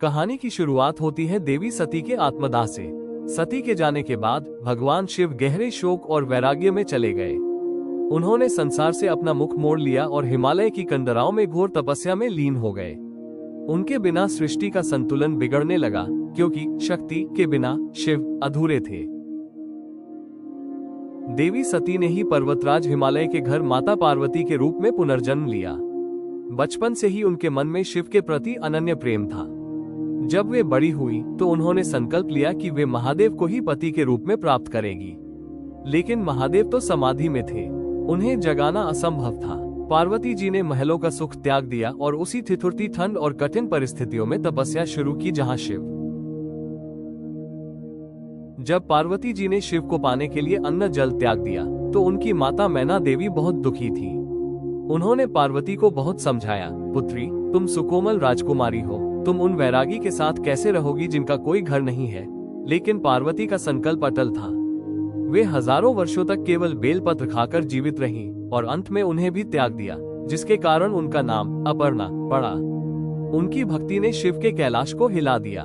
कहानी की शुरुआत होती है देवी सती के आत्मदाह से। सती के जाने के बाद भगवान शिव गहरे शोक और वैराग्य में चले गए। उन्होंने संसार से अपना मुख मोड़ लिया और हिमालय की कंदराओं में घोर तपस्या में लीन हो गए। उनके बिना सृष्टि का संतुलन बिगड़ने लगा, क्योंकि शक्ति के बिना शिव अधूरे थे। देवी सती ने ही पर्वतराज हिमालय के घर माता पार्वती के रूप में पुनर्जन्म लिया। बचपन से ही उनके मन में शिव के प्रति अनन्य प्रेम था। जब वे बड़ी हुई तो उन्होंने संकल्प लिया कि वे महादेव को ही पति के रूप में प्राप्त करेगी। लेकिन महादेव तो समाधि में थे, उन्हें जगाना असंभव था। पार्वती जी ने महलों का सुख त्याग दिया और उसी ठिठुरती ठंड और कठिन परिस्थितियों में तपस्या शुरू की जहां शिव। जब पार्वती जी ने शिव को पाने के लिए अन्न जल त्याग दिया तो उनकी माता मैना देवी बहुत दुखी थी। उन्होंने पार्वती को बहुत समझाया, पुत्री, तुम सुकोमल राजकुमारी हो, तुम उन वैरागी के साथ कैसे रहोगी जिनका कोई घर नहीं है। लेकिन पार्वती का संकल्प अटल था। वे हजारों वर्षों तक केवल बेलपत्र खाकर जीवित रहीं और अंत में उन्हें भी त्याग दिया, जिसके कारण उनका नाम अपर्णा पड़ा। उनकी भक्ति ने शिव के कैलाश को हिला दिया।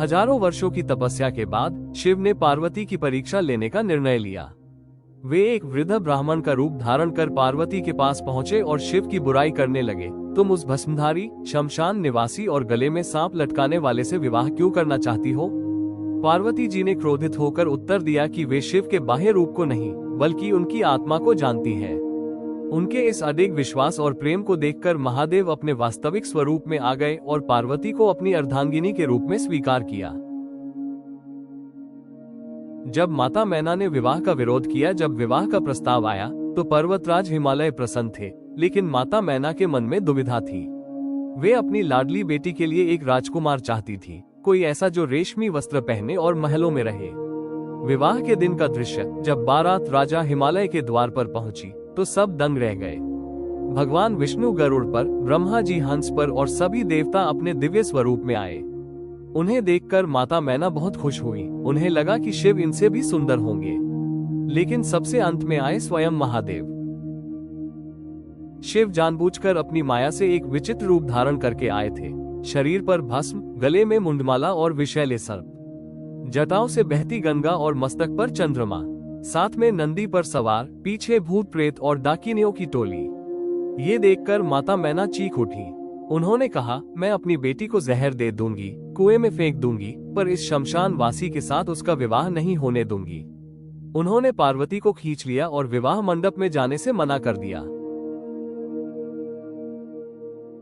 हजारों वर्षों की तपस्या के बाद शिव ने पार्वती की परीक्षा लेने का निर्णय लिया। वे एक वृद्ध ब्राह्मण का रूप धारण कर पार्वती के पास पहुंचे और शिव की बुराई करने लगे। तुम उस भस्मधारी, शमशान निवासी और गले में सांप लटकाने वाले से विवाह क्यों करना चाहती हो? पार्वती जी ने क्रोधित होकर उत्तर दिया कि वे शिव के बाह्य रूप को नहीं, बल्कि उनकी आत्मा को जानती है। उनके इस अडिग विश्वास और प्रेम को देखकर महादेव अपने वास्तविक स्वरूप में आ गए और पार्वती को अपनी अर्धांगिनी के रूप में स्वीकार किया। जब माता मैना ने विवाह का विरोध किया, जब विवाह का प्रस्ताव आया तो पर्वतराज हिमालय प्रसन्न थे, लेकिन माता मैना के मन में दुविधा थी। वे अपनी लाडली बेटी के लिए एक राजकुमार चाहती थी, कोई ऐसा जो रेशमी वस्त्र पहने और महलों में रहे। विवाह के दिन का दृश्य, जब बारात राजा हिमालय के द्वार पर पहुंची तो सब दंग रह गए। भगवान विष्णु गरुड़ पर, ब्रह्मा जी हंस पर और सभी देवता अपने दिव्य स्वरूप में आए। उन्हें देखकर माता मैना बहुत खुश हुई। उन्हें लगा कि शिव इनसे भी सुंदर होंगे। लेकिन सबसे अंत में आए स्वयं महादेव। शिव जानबूझकर अपनी माया से एक विचित्र रूप धारण करके आए थे। शरीर पर भस्म, गले में मुंडमाला और विषैले सर्प, जटाओं से बहती गंगा और मस्तक पर चंद्रमा, साथ में नंदी पर सवार, पीछे भूत प्रेत और डाकिनियों की टोली। ये देखकर माता मैना चीख उठी। उन्होंने कहा, मैं अपनी बेटी को जहर दे दूंगी, कुएं में फेंक दूंगी, पर इस शमशान वासी के साथ उसका विवाह नहीं होने दूंगी। उन्होंने पार्वती को खींच लिया और विवाह मंडप में जाने से मना कर दिया।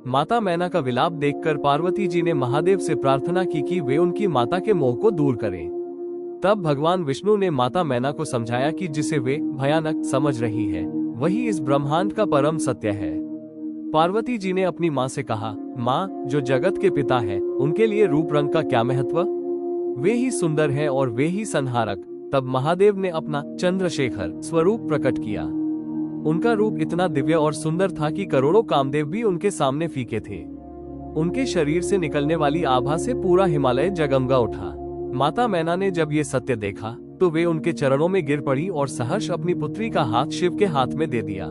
माता मैना का विलाप देखकर पार्वती जी ने महादेव से प्रार्थना की कि वे उनकी माता के मोह को दूर करें। तब भगवान विष्णु ने माता मैना को समझाया कि जिसे वे भयानक समझ रही है, वही इस ब्रह्मांड का परम सत्य है। पार्वती जी ने अपनी माँ से कहा, माँ, जो जगत के पिता है, उनके लिए रूप रंग का क्या महत्व? वे ही सुंदर हैं और वे ही संहारक। तब महादेव ने अपना चंद्रशेखर स्वरूप प्रकट किया। उनका रूप इतना दिव्य और सुंदर था कि करोड़ों कामदेव भी उनके सामने फीके थे। उनके शरीर से निकलने वाली आभा से पूरा हिमालय जगमगा उठा। माता मैना ने जब ये सत्य देखा तो वे उनके चरणों में गिर पड़ी और सहर्ष अपनी पुत्री का हाथ शिव के हाथ में दे दिया।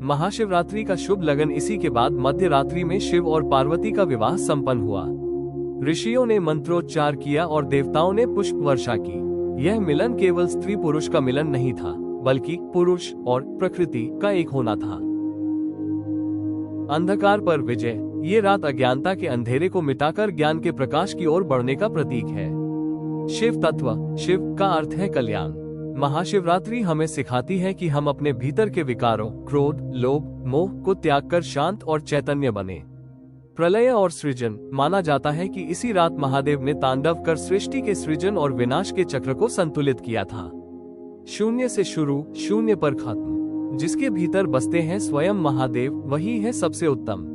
महाशिवरात्रि का शुभ लगन इसी के बाद मध्य रात्रि में शिव और पार्वती का विवाह संपन्न हुआ। ऋषियों ने मंत्रोच्चार किया और देवताओं ने पुष्प वर्षा की। यह मिलन केवल स्त्री पुरुष का मिलन नहीं था, बल्कि पुरुष और प्रकृति का एक होना था। अंधकार पर विजय। ये रात अज्ञानता के अंधेरे को मिटाकर ज्ञान के प्रकाश की ओर बढ़ने का प्रतीक है। शिव तत्व, शिव का अर्थ है कल्याण। महाशिवरात्रि हमें सिखाती है कि हम अपने भीतर के विकारों, क्रोध, लोभ, मोह को त्याग कर शांत और चैतन्य बने। प्रलय और सृजन। माना जाता है कि इसी रात महादेव ने तांडव कर सृष्टि के सृजन और विनाश के चक्र को संतुलित किया था। शून्य से शुरू, शून्य पर खत्म। जिसके भीतर बसते हैं स्वयं महादेव, वही है सबसे उत्तम।